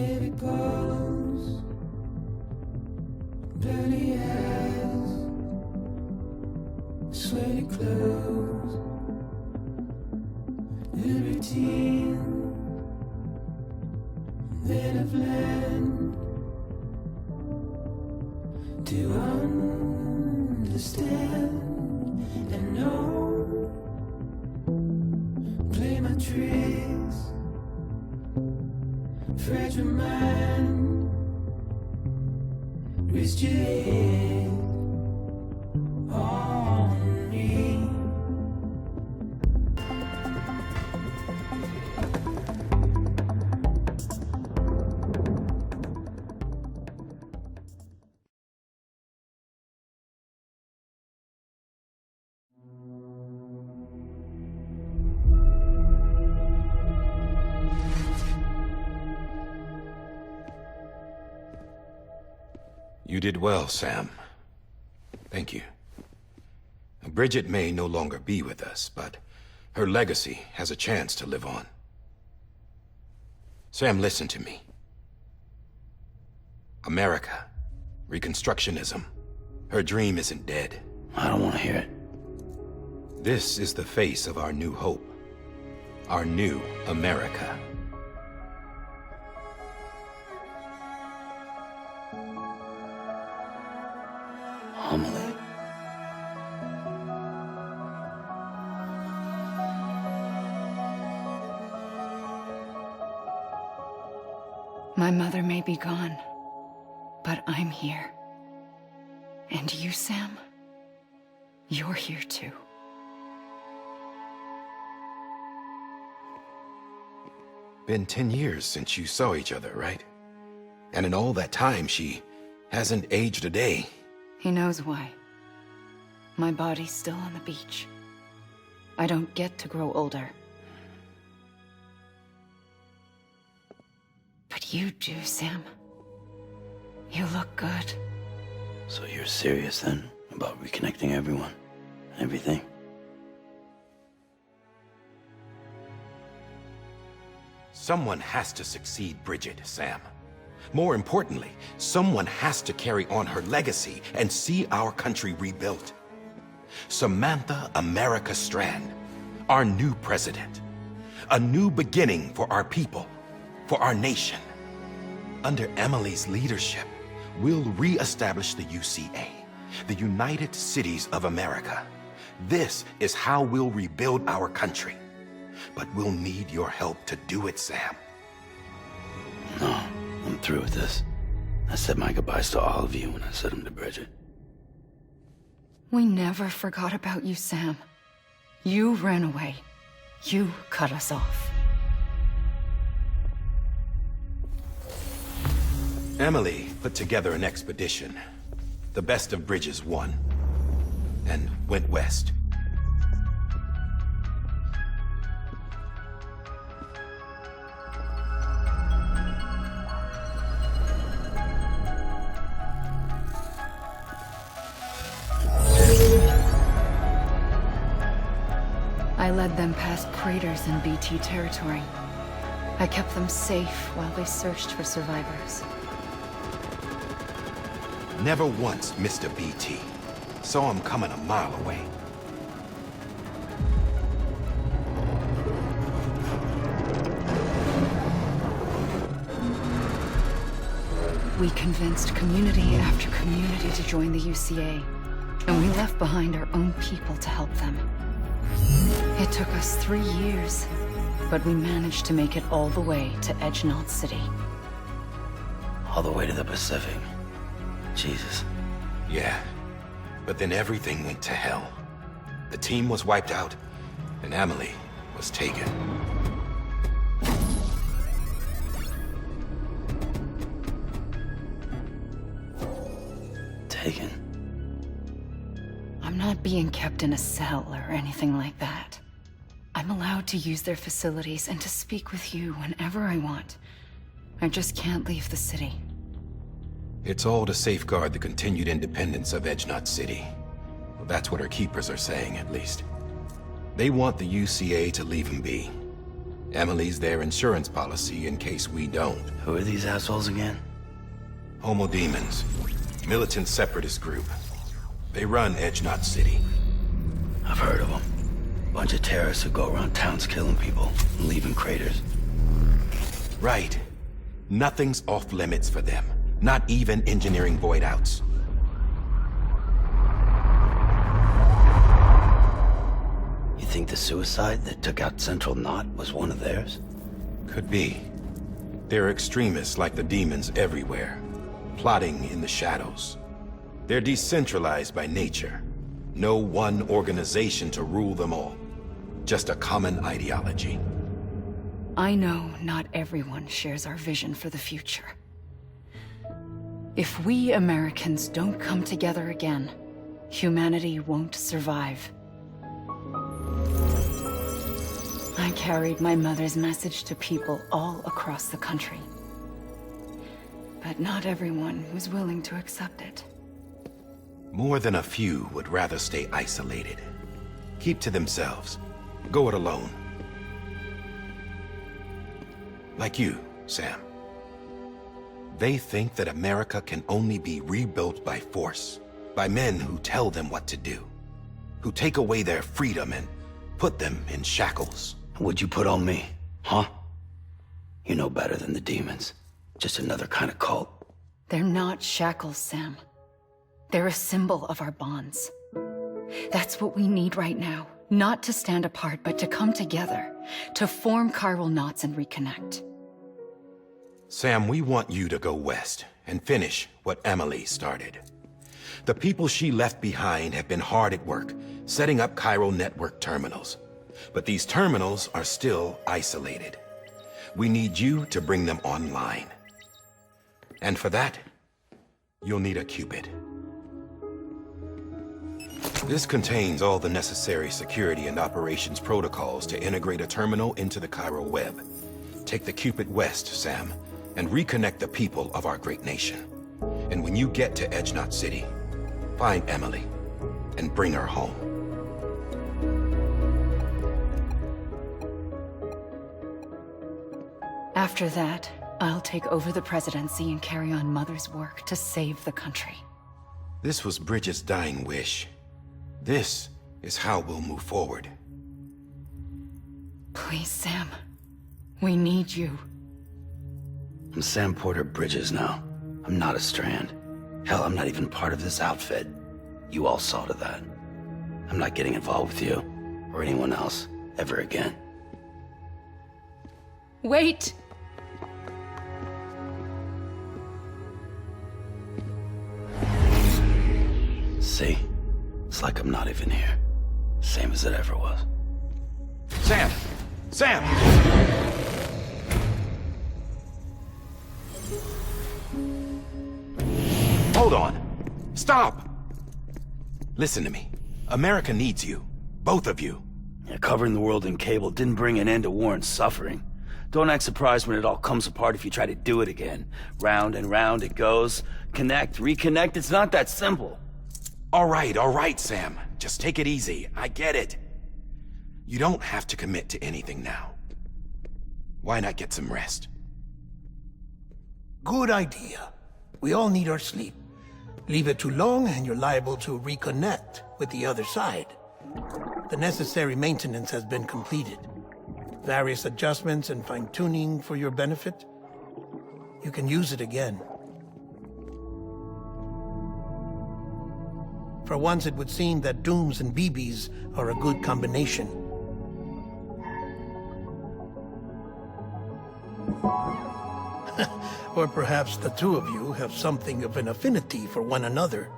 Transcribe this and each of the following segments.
heavy pulse, bloody eyes, sweaty clothes, the routine that I've learned to understand and know. Play my tricks, fragile mind, risk your head on me. You did well, Sam. Thank you. Bridget may no longer be with us, but her legacy has a chance to live on. Sam, listen to me. America, Reconstructionism, her dream isn't dead. I don't want to hear it. This is the face of our new hope. Our new America. Amelie. My mother may be gone, but I'm here. And you, Sam, you're here too. Been 10 years since you saw each other, right? And in all that time, she hasn't aged a day. He knows why. My body's still on the beach. I don't get to grow older. But you do, Sam. You look good. So you're serious then about reconnecting everyone and everything? Someone has to succeed Bridget, Sam. More importantly, someone has to carry on her legacy and see our country rebuilt. Samantha America Strand, our new president. A new beginning for our people, for our nation. Under Amelie's leadership, we'll re-establish the UCA, the United Cities of America. This is how we'll rebuild our country. But we'll need your help to do it, Sam. No. I'm through with this. I said my goodbyes to all of you when I said them to Bridget. We never forgot about you, Sam. You ran away. You cut us off. Amelie put together an expedition. The best of Bridges won. And went west. I led them past craters in BT territory. I kept them safe while they searched for survivors. Never once missed a BT. Saw him coming a mile away. We convinced community after community to join the UCA, and we left behind our own people to help them. It took us 3 years, but we managed to make it all the way to Edge-Knot City. All the way to the Pacific. Jesus. Yeah, but then everything went to hell. The team was wiped out, and Amelie was taken. Taken? I'm not being kept in a cell or anything like that. I'm allowed to use their facilities and to speak with you whenever I want. I just can't leave the city. It's all to safeguard the continued independence of Edge-Knot City. Well, that's what our keepers are saying, at least. They want the UCA to leave him be. Amelie's their insurance policy in case we don't. Who are these assholes again? Homo Demons. Militant separatist group. They run Edge Knot City. I've heard of them. Bunch of terrorists who go around towns killing people and leaving craters. Right. Nothing's off limits for them. Not even engineering void outs. You think the suicide that took out Central Knot was one of theirs? Could be. There are extremists like the demons everywhere, plotting in the shadows. They're decentralized by nature. No one organization to rule them all. Just a common ideology. I know not everyone shares our vision for the future. If we Americans don't come together again, humanity won't survive. I carried my mother's message to people all across the country. But not everyone was willing to accept it. More than a few would rather stay isolated. Keep to themselves. Go it alone. Like you, Sam. They think that America can only be rebuilt by force, by men who tell them what to do, who take away their freedom and put them in shackles. What'd you put on me, huh? You know better than the demons. Just another kind of cult. They're not shackles, Sam. They're a symbol of our bonds. That's what we need right now. Not to stand apart, but to come together, to form chiral knots and reconnect. Sam, we want you to go west and finish what Amelie started. The people she left behind have been hard at work, setting up chiral network terminals. But these terminals are still isolated. We need you to bring them online. And for that, you'll need a Cupid. This contains all the necessary security and operations protocols to integrate a terminal into the chiral web. Take the Cupid west, Sam, and reconnect the people of our great nation. And when you get to Edge Knot City, find Amelie and bring her home. After that, I'll take over the presidency and carry on Mother's work to save the country. This was Bridget's dying wish. This is how we'll move forward. Please, Sam. We need you. I'm Sam Porter Bridges now. I'm not a Strand. Hell, I'm not even part of this outfit. You all saw to that. I'm not getting involved with you, or anyone else, ever again. Wait! See? It's like I'm not even here. Same as it ever was. Sam! Sam! Hold on! Stop! Listen to me. America needs you. Both of you. Yeah, covering the world in cable didn't bring an end to war and suffering. Don't act surprised when it all comes apart if you try to do it again. Round and round it goes. Connect, reconnect, it's not that simple. All right, Sam. Just take it easy. I get it. You don't have to commit to anything now. Why not get some rest? Good idea. We all need our sleep. Leave it too long and you're liable to reconnect with the other side. The necessary maintenance has been completed. Various adjustments and fine-tuning for your benefit. You can use it again. For once, it would seem that Dooms and BBs are a good combination. Or perhaps the two of you have something of an affinity for one another.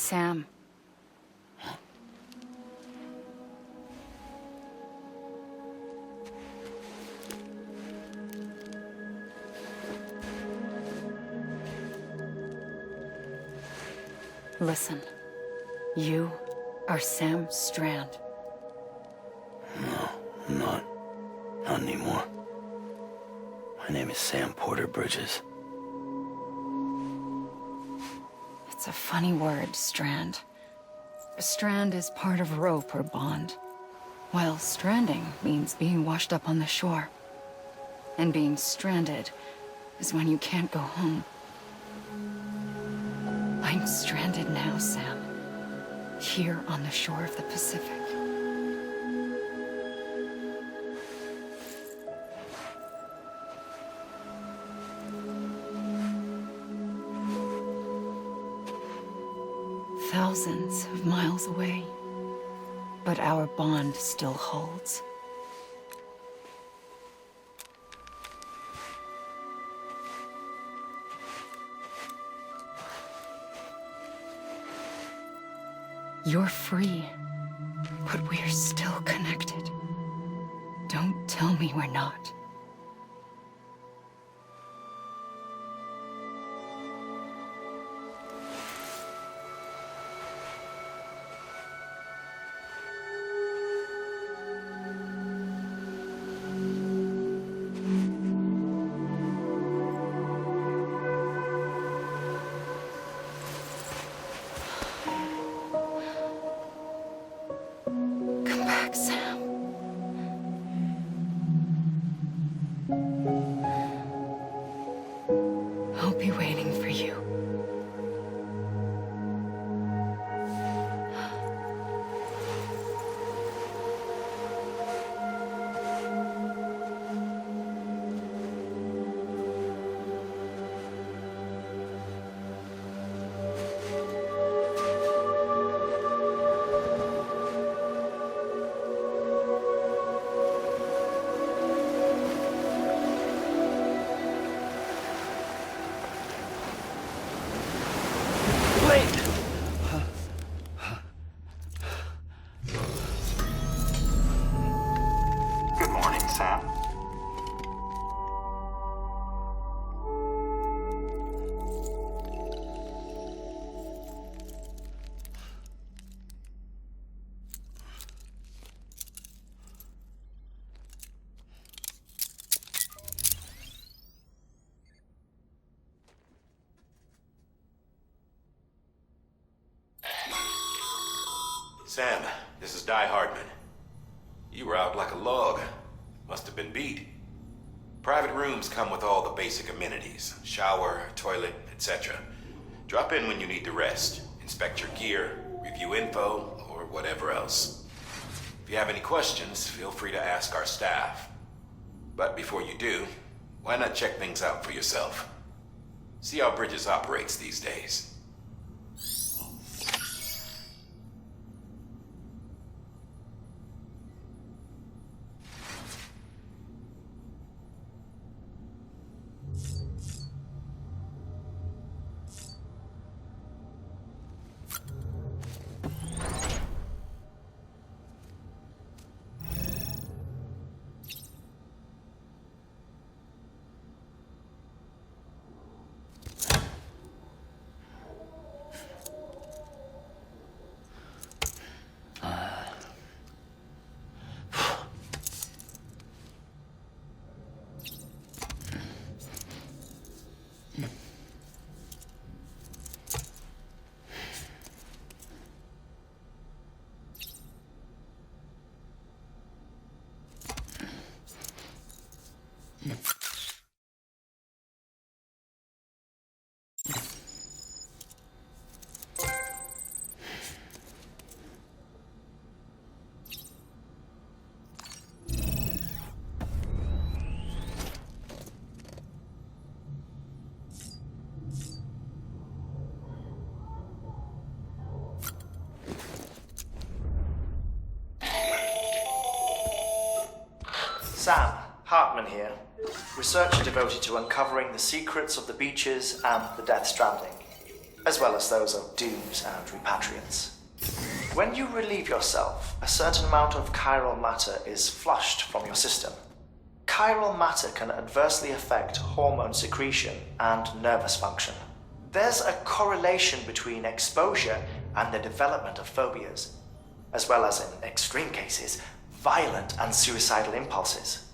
Sam. Listen, you are Sam Strand. No, I'm not. Not anymore. My name is Sam Porter Bridges. It's a funny word, Strand. A strand is part of rope or bond, while stranding means being washed up on the shore. And being stranded is when you can't go home. I'm stranded now, Sam. Here on the shore of the Pacific. Thousands of miles away, but our bond still holds. You're free, but we're still connected. Don't tell me we're not. Come back, Sam. I'll be waiting for you. Good morning, Sam. Sam, this is Die-Hardman. You were out like a log. Must have been beat. Private rooms come with all the basic amenities. Shower, toilet, etc. Drop in when you need to rest. Inspect your gear, review info, or whatever else. If you have any questions, feel free to ask our staff. But before you do, why not check things out for yourself? See how Bridges operates these days. Sam, Hartman here, researcher devoted to uncovering the secrets of the beaches and the Death Stranding. as well as those of dooms and repatriants. When you relieve yourself, a certain amount of chiral matter is flushed from your system. Chiral matter can adversely affect hormone secretion and nervous function. There's a correlation between exposure and the development of phobias, as well as, in extreme cases, violent and suicidal impulses.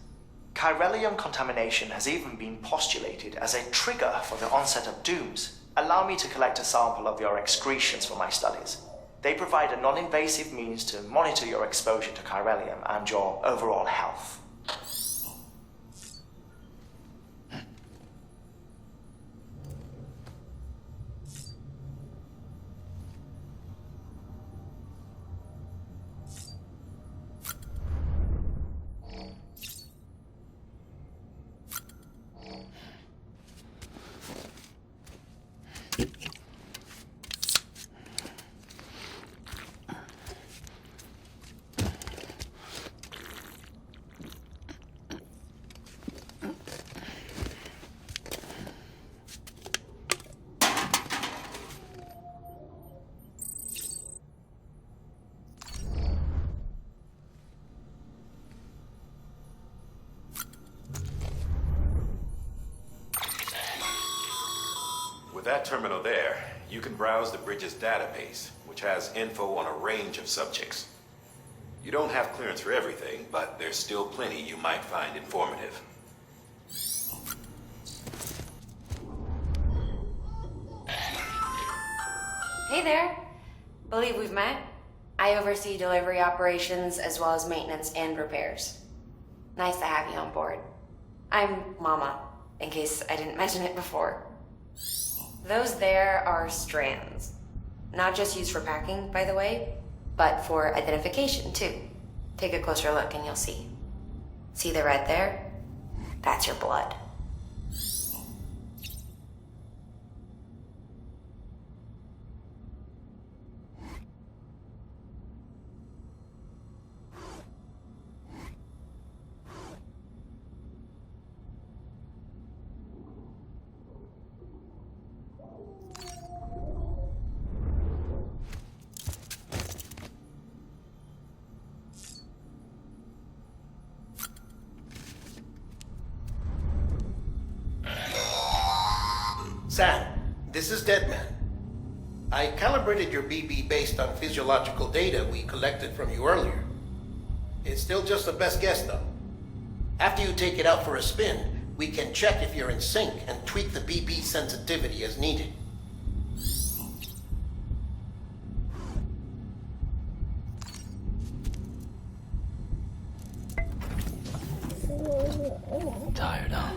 Chiralium contamination has even been postulated as a trigger for the onset of dooms. Allow me to collect a sample of your excretions for my studies. They provide a non-invasive means to monitor your exposure to chiralium and your overall health. With that terminal there, you can browse the bridge's database, which has info on a range of subjects. You don't have clearance for everything, but there's still plenty you might find informative. Hey there. Believe we've met. I oversee delivery operations as well as maintenance and repairs. Nice to have you on board. I'm Mama, in case I didn't mention it before. Those there are strands. Not just used for packing, by the way, but for identification too. Take a closer look and you'll see. See the red there? That's your blood. Sam, this is Deadman. I calibrated your BB based on physiological data we collected from you earlier. It's still just a best guess, though. After you take it out for a spin, we can check if you're in sync and tweak the BB sensitivity as needed. Tired, huh?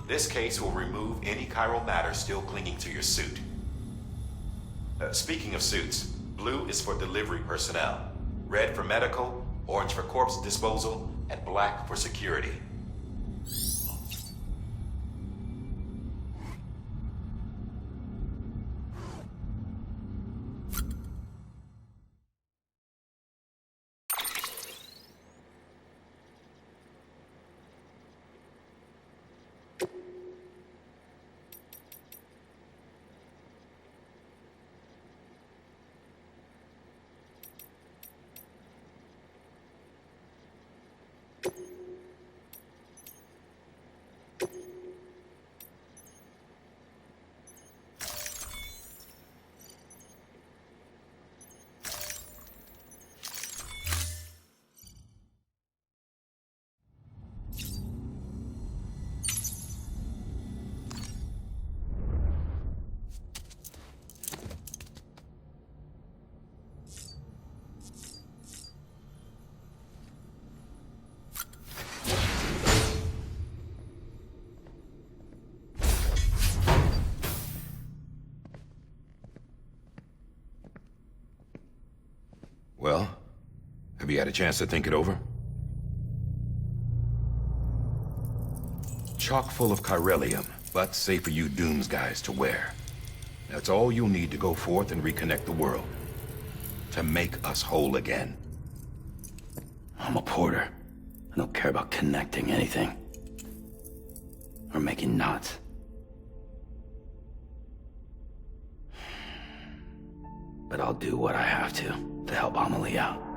This case will remove any chiral matter still clinging to your suit. Speaking of suits, blue is for delivery personnel, red for medical, orange for corpse disposal, and black for security. Well, have you had a chance to think it over? chock full of chiralium, but safe for you Dooms guys to wear. That's all you'll need to go forth and reconnect the world. To make us whole again. I'm a porter. I don't care about connecting anything. Or making knots. But I'll do what I have to help Amelie out.